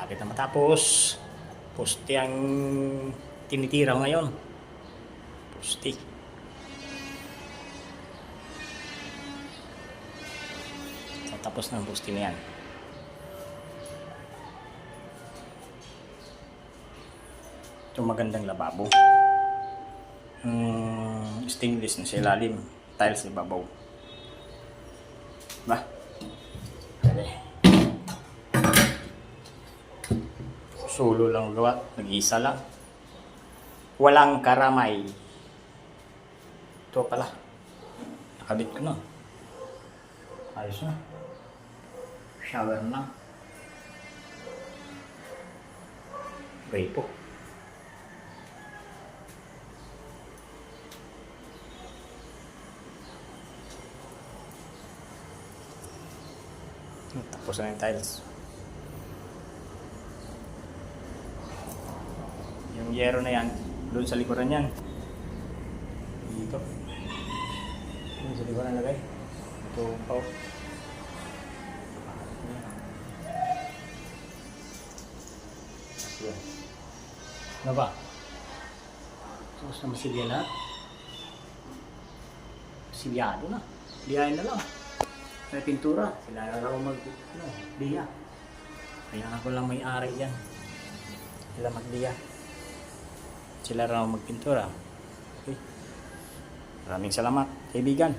Malapit na matapos. Poste ang tinitira ngayon. Poste. Tapos ng poste na yan. Ito magandang lababo. Stainless na sa ilalim. Tiles sa ibabaw. Ba? Okay. Solo lang gawa. Nag-isa lang. Walang karamay. Ito pala. Nakabit ko na. Ayos na. Shower na. Gripo. Tapos na yung tiles. Yung yero na yan, doon sa likuran yan. Dito. Doon sa likuran nalagay. Ito pa. Ano ba? Tapos na masilya na. Silyado na. Liyain na lang. May pintura. Sila na lang diya. Kaya ako lang may-ari yan. Sila magdiya. Sila lang magpintura. Okay. Maraming salamat, kaibigan.